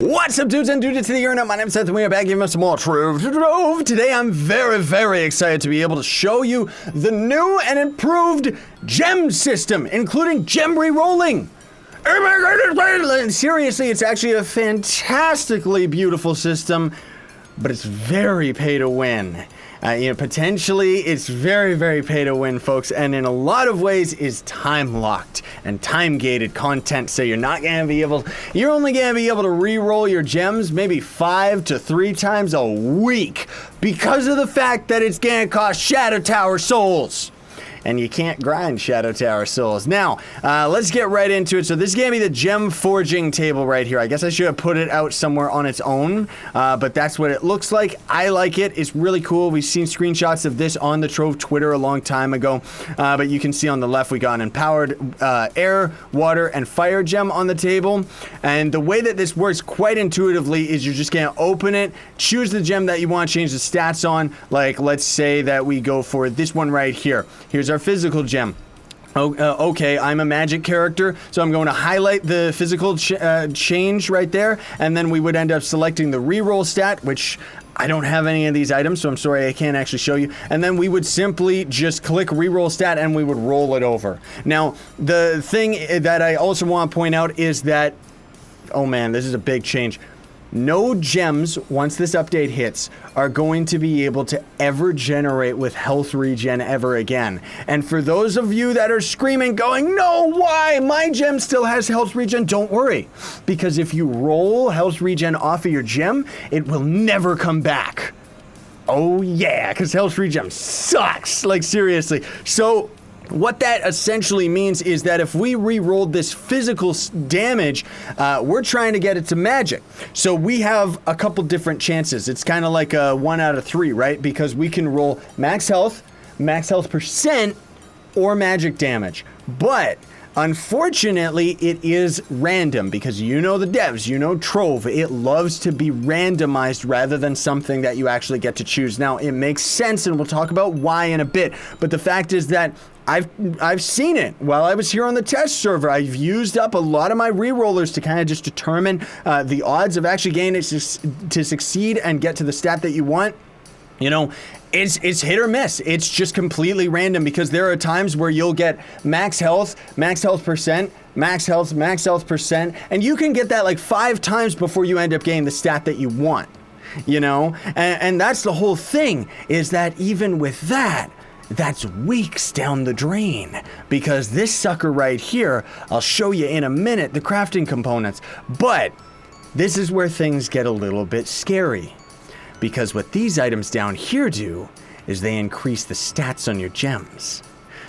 What's up, dudes and dudes to the internet? My name's Seth and we are back giving us some more Trove. Today I'm very excited to be able to show you the new and improved gem system, including gem re-rolling. Oh my god, seriously, it's actually a fantastically beautiful system, but it's very pay to win. Potentially it's very pay to win, folks, and in a lot of ways is time locked and time gated content. So you're only gonna be able to re-roll your gems maybe 5 to 3 times a week because of the fact that it's gonna cost Shadow Tower souls. And you can't grind Shadow Tower souls. Now, let's get right into it. So this is going to be the gem forging table right here. I guess I should have put it out somewhere on its own, but that's what it looks like. I like it. It's really cool. We've seen screenshots of this on the Trove Twitter a long time ago, but you can see on the left we got an empowered air, water, and fire gem on the table. And the way that this works quite intuitively is you're just going to open it, choose the gem that you want to change the stats on. Like, let's say that we go for this one right here. Here's our physical gem. Okay, I'm a magic character, so I'm going to highlight the physical change right there, and then we would end up selecting the reroll stat, which I don't have any of these items, so I'm sorry I can't actually show you. And then we would simply just click reroll stat and we would roll it over. Now, the thing that I also want to point out is that, oh man, this is a big change. No gems, once this update hits, are going to be able to ever generate with health regen ever again. And for those of you that are screaming, going, no, why? My gem still has health regen. Don't worry, because if you roll health regen off of your gem, it will never come back. Oh yeah, because health regen sucks, like seriously. So what that essentially means is that if we re-rolled this physical damage, we're trying to get it to magic. So we have a couple different chances. It's kind of like a 1 out of 3, right? Because we can roll max health percent, or magic damage. But unfortunately, it is random because you know the devs, you know Trove, it loves to be randomized rather than something that you actually get to choose. Now, it makes sense, and we'll talk about why in a bit, but the fact is that I've seen it while I was here on the test server. I've used up a lot of my re-rollers to kind of just determine the odds of actually getting it to succeed and get to the stat that you want. You know, it's hit or miss. It's just completely random because there are times where you'll get max health percent, max health percent, and you can get that like 5 times before you end up getting the stat that you want, you know? And that's the whole thing, is that even with that, that's weeks down the drain, because this sucker right here, I'll show you in a minute the crafting components, but this is where things get a little bit scary. Because what these items down here do is they increase the stats on your gems.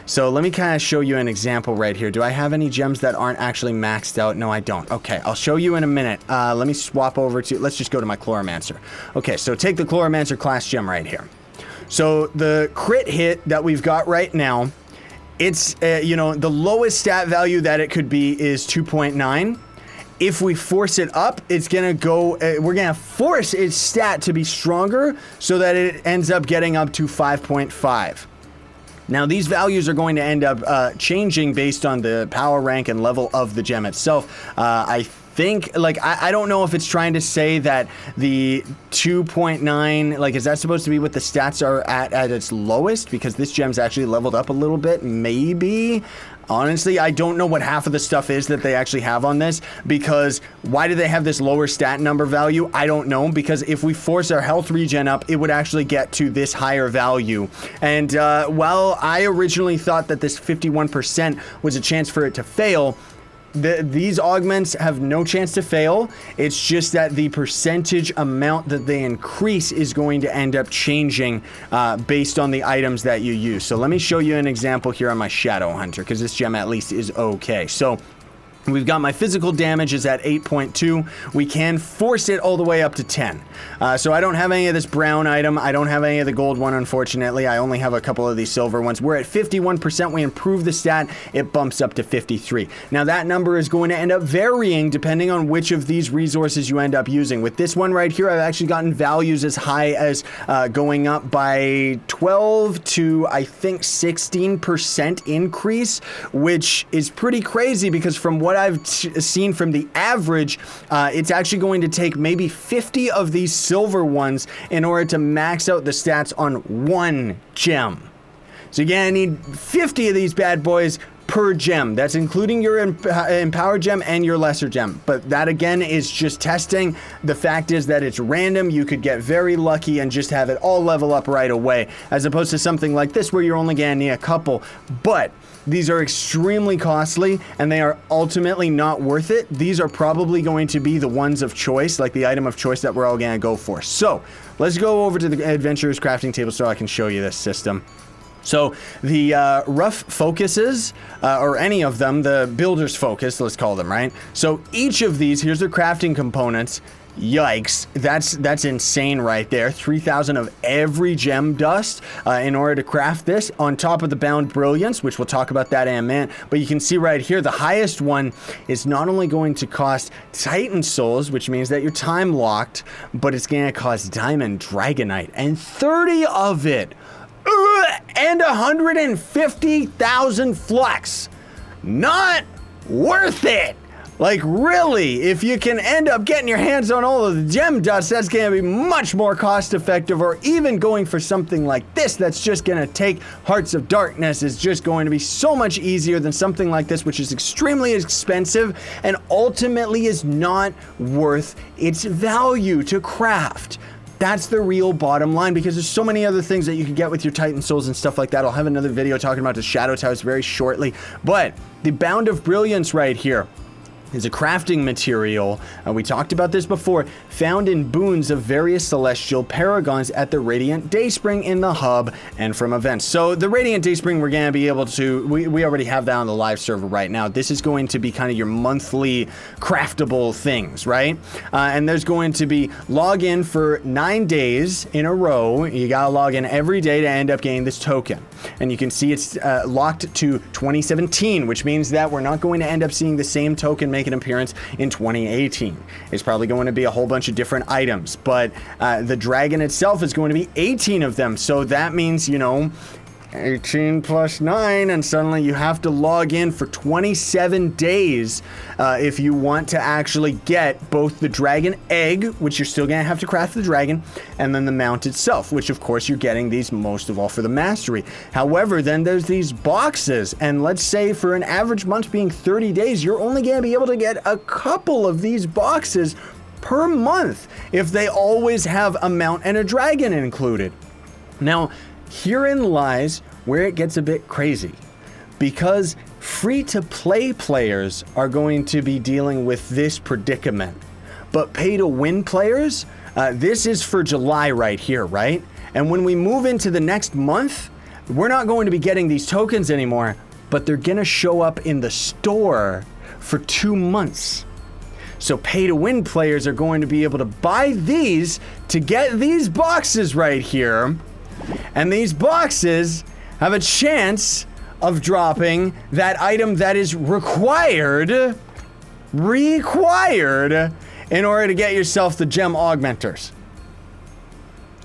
So let me kind of show you an example right here. Do I have any gems that aren't actually maxed out? No, I don't. Okay, I'll show you in a minute. Let me swap over to, let's just go to my Chloromancer. Okay, so take the Chloromancer class gem right here. So the crit hit that we've got right now, it's, the lowest stat value that it could be is 2.9. If we force it up, it's gonna go, we're gonna force its stat to be stronger so that it ends up getting up to 5.5. Now, these values are going to end up changing based on the power rank and level of the gem itself. I think, like, I don't know if it's trying to say that the 2.9, like, is that supposed to be what the stats are at its lowest? Because this gem's actually leveled up a little bit, maybe? Honestly, I don't know what half of the stuff is that they actually have on this, because why do they have this lower stat number value? I don't know, because if we force our health regen up, it would actually get to this higher value. And while I originally thought that this 51% was a chance for it to fail, these augments have no chance to fail. It's just that the percentage amount that they increase is going to end up changing based on the items that you use. So let me show you an example here on my Shadow Hunter, because this gem at least is okay. So we've got my physical damage is at 8.2. We can force it all the way up to 10. So I don't have any of this brown item. I don't have any of the gold one, unfortunately. I only have a couple of these silver ones. We're at 51%. We improve the stat. It bumps up to 53. Now that number is going to end up varying depending on which of these resources you end up using. With this one right here, I've actually gotten values as high as going up by 12 to, I think, 16% increase, which is pretty crazy because from what I've seen from the average, it's actually going to take maybe 50 of these silver ones in order to max out the stats on one gem. So you're gonna need 50 of these bad boys per gem. That's including your Empower gem and your lesser gem. But that again is just testing. The fact is that it's random. You could get very lucky and just have it all level up right away, as opposed to something like this where you're only gonna need a couple. But these are extremely costly and they are ultimately not worth it. These are probably going to be the ones of choice, like the item of choice that we're all gonna go for. So let's go over to the Adventurer's Crafting Table so I can show you this system. So the rough focuses, or any of them, the builder's focus, let's call them, right? So each of these, here's their crafting components. Yikes, that's insane right there. 3,000 of every gem dust in order to craft this, on top of the bound brilliance, which we'll talk about that in a minute. But you can see right here, the highest one is not only going to cost Titan souls, which means that you're time locked, but it's going to cost diamond dragonite, and 30 of it. And 150,000 flux. Not worth it. Like, really, if you can end up getting your hands on all of the gem dust, that's going to be much more cost effective, or even going for something like this that's just going to take Hearts of Darkness is just going to be so much easier than something like this, which is extremely expensive and ultimately is not worth its value to craft. That's the real bottom line, because there's so many other things that you can get with your Titan Souls and stuff like that. I'll have another video talking about the Shadow Towers very shortly. But the Bound of Brilliance right here is a crafting material, we talked about this before, found in boons of various celestial paragons at the Radiant Dayspring in the hub and from events. So the Radiant Dayspring, we're going to be able to, we already have that on the live server right now. This is going to be kind of your monthly craftable things, right? And there's going to be login for 9 days in a row. You got to log in every day to end up getting this token. And you can see it's locked to 2017, which means that we're not going to end up seeing the same token make an appearance in 2018. It's probably going to be a whole bunch of different items, but the dragon itself is going to be 18 of them. So that means, you know, 18 plus 9, and suddenly you have to log in for 27 days if you want to actually get both the dragon egg, which you're still going to have to craft the dragon, and then the mount itself, which of course you're getting these most of all for the mastery. However, then there's these boxes, and let's say for an average month being 30 days, you're only going to be able to get a couple of these boxes per month if they always have a mount and a dragon included. Now, herein lies where it gets a bit crazy, because free-to-play players are going to be dealing with this predicament, but pay-to-win players, this is for July right here, right? And when we move into the next month, we're not going to be getting these tokens anymore, but they're gonna show up in the store for 2 months. So pay-to-win players are going to be able to buy these to get these boxes right here. And these boxes have a chance of dropping that item that is required in order to get yourself the gem augmenters.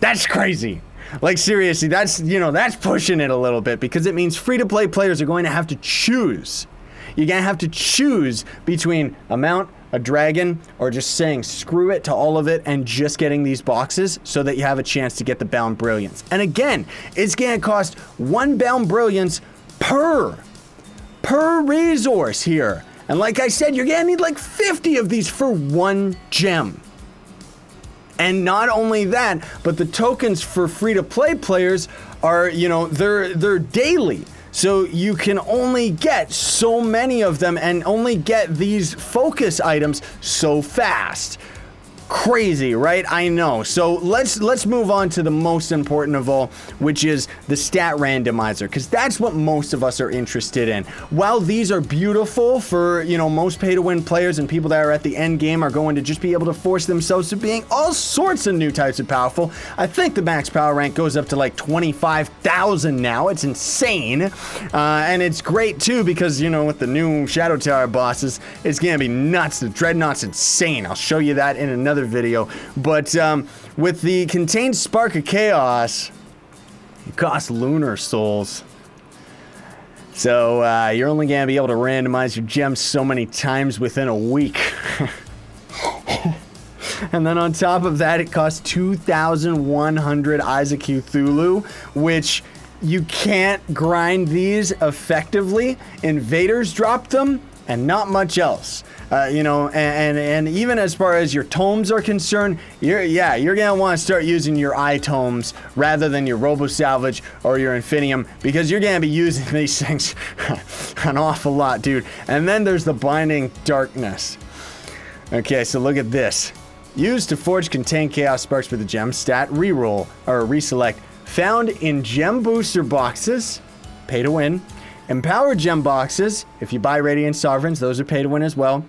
That's crazy. Like, seriously, that's, you know, that's pushing it a little bit, because it means free-to-play players are going to have to choose. You're going to have to choose between a mount, a dragon, or just saying screw it to all of it and just getting these boxes so that you have a chance to get the bound brilliance. And again, it's going to cost 1 bound brilliance per resource here. And like I said, you're going to need like 50 of these for 1 gem. And not only that, but the tokens for free-to-play players are, you know, they're daily. So you can only get so many of them and only get these focus items so fast. Crazy, right? I know. So let's move on to the most important of all, which is the Stat Randomizer, because that's what most of us are interested in. While these are beautiful for, you know, most pay-to-win players and people that are at the end game are going to just be able to force themselves to being all sorts of new types of powerful. I think the max power rank goes up to like 25,000 now. It's insane. And it's great too, because, you know, with the new Shadow Tower bosses, it's gonna be nuts. The Dreadnought's insane. I'll show you that in another video. But with the contained spark of chaos, it costs lunar souls. So you're only going to be able to randomize your gems so many times within a week. And then on top of that, it costs 2,100 Isaac Cthulhu, which you can't grind these effectively. Invaders drop them, and not much else. And even as far as your tomes are concerned, you're gonna want to start using your itomes rather than your Robo Salvage or your Infinium, because you're gonna be using these things an awful lot, dude. And then there's the Blinding Darkness. Okay, so look at this. Used to forge contain chaos sparks for the gem. Stat reroll or reselect. Found in gem booster boxes. Pay to win. Empowered gem boxes. If you buy Radiant Sovereigns, those are pay to win as well.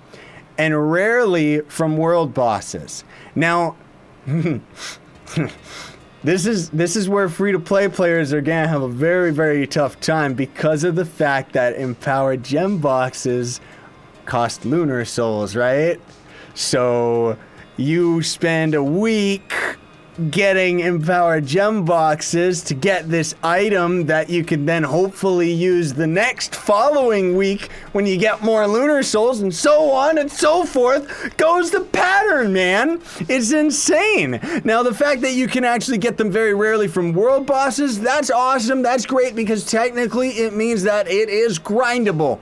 And rarely from world bosses. Now, this is where free-to-play players are gonna have a very, very tough time because of the fact that empowered gem boxes cost lunar souls, right? So you spend a week getting empowered gem boxes to get this item that you can then hopefully use the next following week when you get more lunar souls, and so on and so forth goes the pattern, man. It's insane. Now, the fact that you can actually get them very rarely from world bosses, that's awesome. That's great, because technically it means that it is grindable.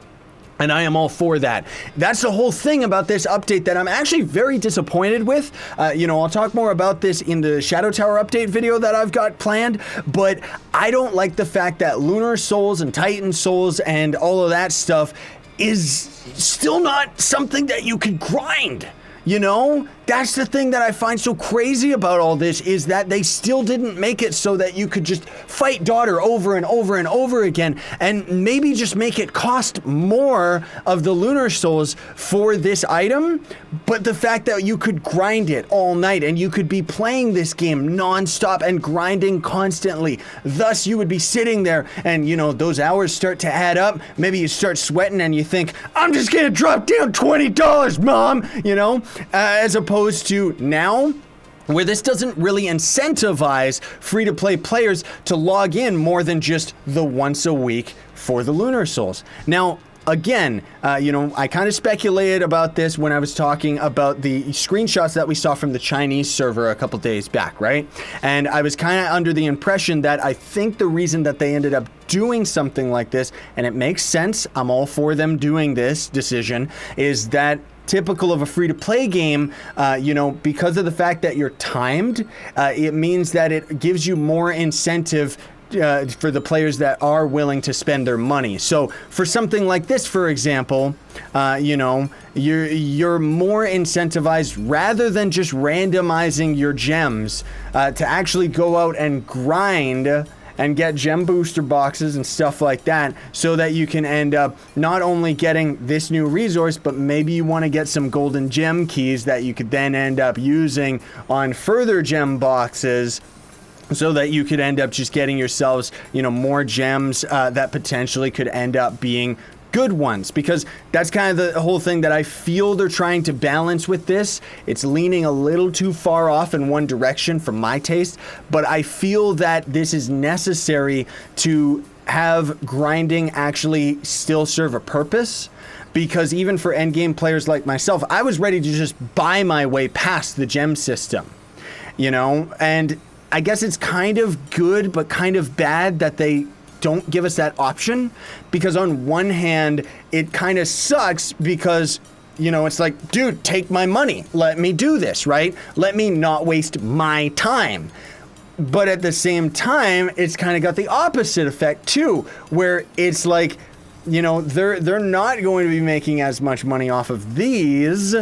And I am all for that. That's the whole thing about this update that I'm actually very disappointed with. I'll talk more about this in the Shadow Tower update video that I've got planned, but I don't like the fact that Lunar Souls and Titan Souls and all of that stuff is still not something that you could grind. You know, that's the thing that I find so crazy about all this, is that they still didn't make it so that you could just fight Daughter over and over and over again, and maybe just make it cost more of the Lunar Souls for this item. But the fact that you could grind it all night and you could be playing this game non-stop and grinding constantly. Thus, you would be sitting there and, those hours start to add up. Maybe you start sweating and you think, I'm just gonna drop down $20, Mom, as opposed to now, where this doesn't really incentivize free-to-play players to log in more than just the once a week for the Lunar Souls. Now, again, I kind of speculated about this when I was talking about the screenshots that we saw from the Chinese server a couple days back, right? And I was kind of under the impression that I think the reason that they ended up doing something like this, and it makes sense, I'm all for them doing this decision, is that typical of a free-to-play game, because of the fact that you're timed, it means that it gives you more incentive for the players that are willing to spend their money. So for something like this, for example, you're more incentivized, rather than just randomizing your gems, to actually go out and grind and get gem booster boxes and stuff like that, so that you can end up not only getting this new resource, but maybe you want to get some golden gem keys that you could then end up using on further gem boxes, so that you could end up just getting yourselves, more gems that potentially could end up being good ones. Because that's kind of the whole thing that I feel they're trying to balance with this. It's leaning a little too far off in one direction for my taste, but I feel that this is necessary to have grinding actually still serve a purpose. Because even for endgame players like myself, I was ready to just buy my way past the gem system, and I guess it's kind of good but kind of bad that they don't give us that option, because on one hand, it kind of sucks because, it's like, dude, take my money. Let me do this, right? Let me not waste my time. But at the same time, it's kind of got the opposite effect too, where it's like, they're not going to be making as much money off of these,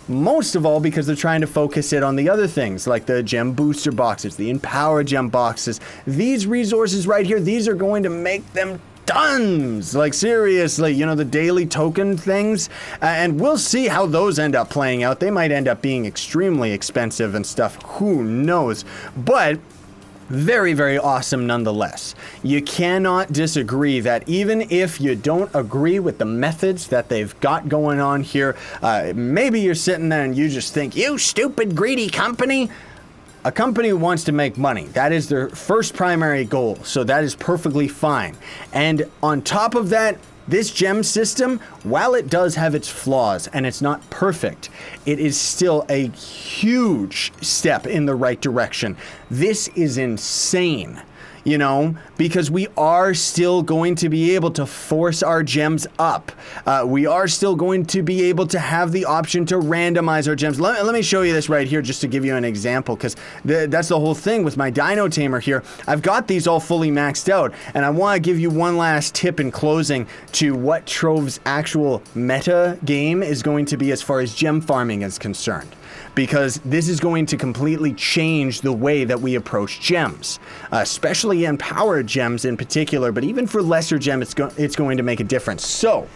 most of all because they're trying to focus it on the other things, like the gem booster boxes, the empower gem boxes. These resources right here, these are going to make them tons. Like, seriously, the daily token things. And we'll see how those end up playing out. They might end up being extremely expensive and stuff. Who knows? But very, very awesome nonetheless. You cannot disagree that even if you don't agree with the methods that they've got going on here, maybe you're sitting there and you just think, you stupid greedy company. a company wants to make money. That is their first primary goal. So that is perfectly fine. And on top of that, this gem system, while it does have its flaws and it's not perfect, it is still a huge step in the right direction. This is insane. You know, because we are still going to be able to force our gems up. We are still going to be able to have the option to randomize our gems. Let me show you this right here just to give you an example, because that's the whole thing with my Dino Tamer here. I've got these all fully maxed out, and I want to give you one last tip in closing to what Trove's actual meta game is going to be as far as gem farming is concerned. Because this is going to completely change the way that we approach gems, especially in power gems in particular, but even for lesser gems, it's going to make a difference. So,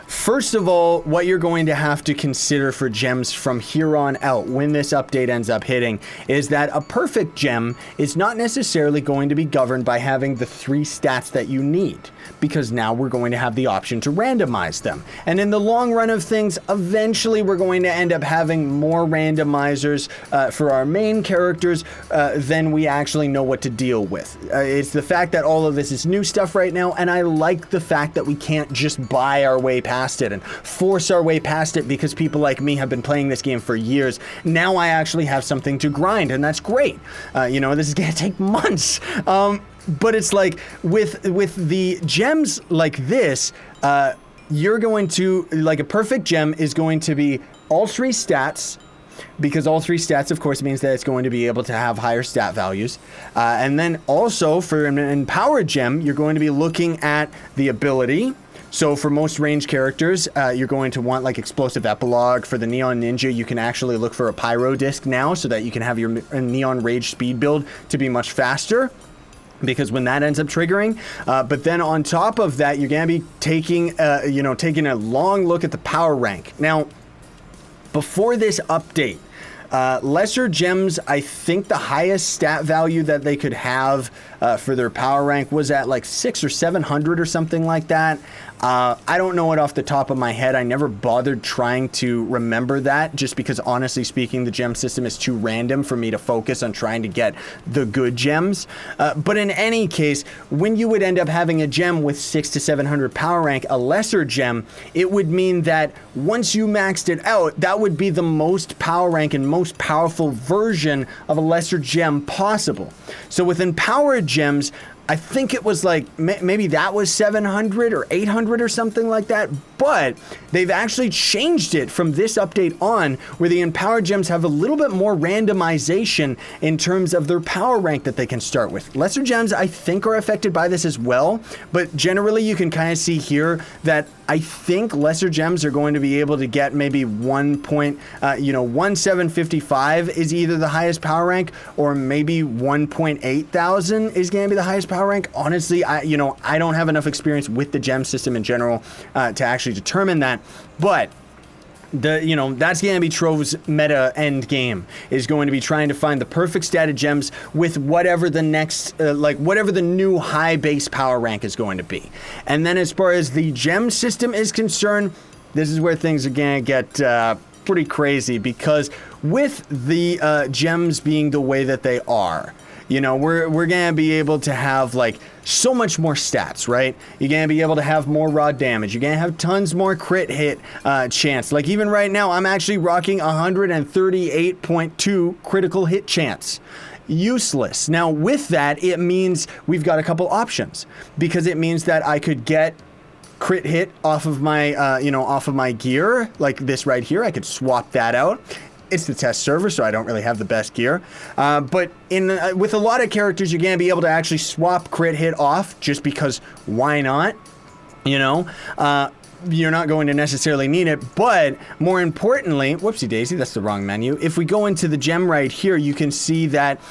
first of all, what you're going to have to consider for gems from here on out when this update ends up hitting is that a perfect gem is not necessarily going to be governed by having the 3 stats that you need, because now we're going to have the option to randomize them. And in the long run of things, eventually we're going to end up having more randomizers for our main characters than we actually know what to deal with. It's the fact that all of this is new stuff right now, and I like the fact that we can't just buy our way past it and force our way past it because people like me have been playing this game for years. Now I actually have something to grind, and that's great. You know, this is gonna take months. But it's like with the gems like this, you're going to, like, a perfect gem is going to be all 3 stats, because all 3 stats, of course, means that it's going to be able to have higher stat values. And then also for an empowered gem, you're going to be looking at the ability. So for most range characters, you're going to want like Explosive Epilogue. For the Neon Ninja, you can actually look for a Pyro Disc now so that you can have your Neon Rage speed build to be much faster, because when that ends up triggering. But then on top of that, you're going to be taking a long look at the power rank. Now, before this update, lesser gems, I think the highest stat value that they could have for their power rank was at like 600 or 700 or something like that. I don't know it off the top of my head. I never bothered trying to remember that, just because honestly speaking, the gem system is too random for me to focus on trying to get the good gems. But in any case, when you would end up having a gem with 600 to 700 power rank, a lesser gem, it would mean that once you maxed it out, that would be the most power rank and most powerful version of a lesser gem possible. So with empowered gems, I think it was like, maybe that was 700 or 800 or something like that, but they've actually changed it from this update on, where the empowered gems have a little bit more randomization in terms of their power rank that they can start with. Lesser gems, I think, are affected by this as well, but generally you can kind of see here that I think lesser gems are going to be able to get maybe 1.1755 is either the highest power rank, or maybe 1.8 thousand is going to be the highest power rank. Honestly, I don't have enough experience with the gem system in general to actually determine that, but that's going to be Trove's meta end game, is going to be trying to find the perfect statted gems with whatever the next, whatever the new high base power rank is going to be. And then as far as the gem system is concerned, this is where things are going to get pretty crazy, because with the gems being the way that they are, we're going to be able to have like so much more stats, right? You're going to be able to have more raw damage. You're going to have tons more crit hit chance. Like even right now, I'm actually rocking 138.2 critical hit chance. Useless. Now with that, it means we've got a couple options, because it means that I could get crit hit off of my, off of my gear, like this right here. I could swap that out. It's the test server, so I don't really have the best gear. But with a lot of characters, you're going to be able to actually swap crit hit off, just because why not? You're not going to necessarily need it, but more importantly, whoopsie daisy, that's the wrong menu. If we go into the gem right here, you can see that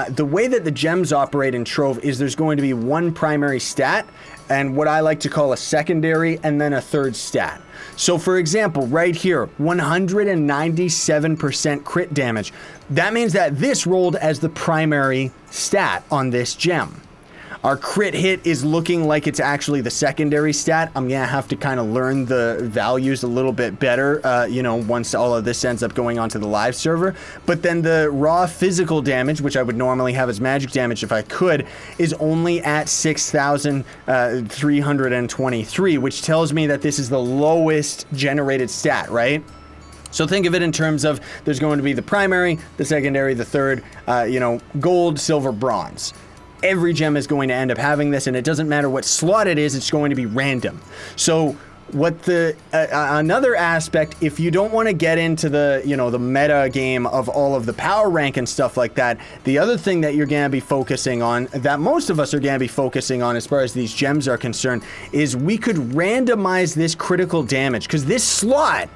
the way that the gems operate in Trove is there's going to be one primary stat, and what I like to call a secondary, and then a third stat. So for example, right here, 197% crit damage. That means that this rolled as the primary stat on this gem. Our crit hit is looking like it's actually the secondary stat. I'm gonna have to kind of learn the values a little bit better, you know, once all of this ends up going onto the live server. But then the raw physical damage, which I would normally have as magic damage if I could, is only at 6,323, which tells me that this is the lowest generated stat, right? So think of it in terms of there's going to be the primary, the secondary, the third, you know, gold, silver, bronze. Every gem is going to end up having this, and it doesn't matter what slot it is, it's going to be random. So what the another aspect, if you don't want to get into the, you know, the meta game of all of the power rank and stuff like that, the other thing that you're going to be focusing on, that most of us are going to be focusing on as far as these gems are concerned, is we could randomize this critical damage, because this slot,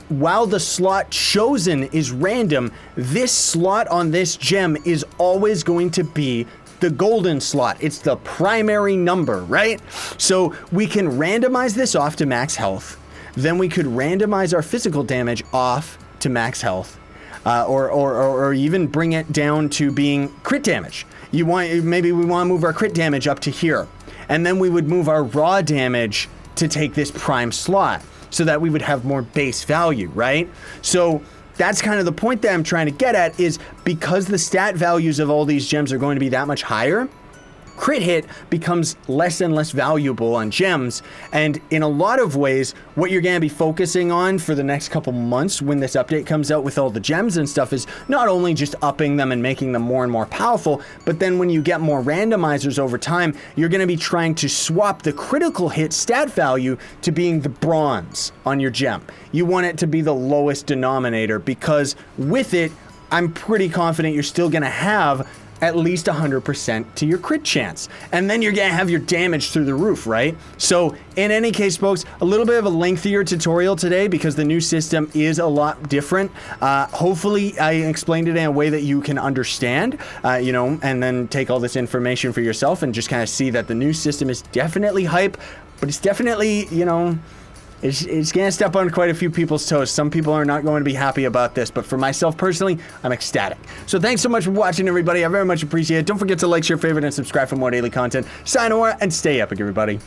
while the slot chosen is random, this slot on this gem is always going to be the golden slot. It's the primary number, right? So we can randomize this off to max health. Then we could randomize our physical damage off to max health, or even bring it down to being crit damage. Maybe we want to move our crit damage up to here, and then we would move our raw damage to take this prime slot, so that we would have more base value, right? So that's kind of the point that I'm trying to get at, is because the stat values of all these gems are going to be that much higher, crit hit becomes less and less valuable on gems. And in a lot of ways, what you're going to be focusing on for the next couple months when this update comes out with all the gems and stuff is not only just upping them and making them more and more powerful, but then when you get more randomizers over time, you're going to be trying to swap the critical hit stat value to being the bronze on your gem. You want it to be the lowest denominator, because with it, I'm pretty confident you're still going to have at least 100% to your crit chance. And then you're gonna have your damage through the roof, right? So in any case, folks, a little bit of a lengthier tutorial today because the new system is a lot different. Hopefully I explained it in a way that you can understand, you know, and then take all this information for yourself and just kind of see that the new system is definitely hype, but it's definitely, you know, it's going to step on quite a few people's toes. Some people are not going to be happy about this, but for myself personally, I'm ecstatic. So thanks so much for watching, everybody. I very much appreciate it. Don't forget to like, share, favorite, and subscribe for more daily content. Sayonara, and stay epic, everybody.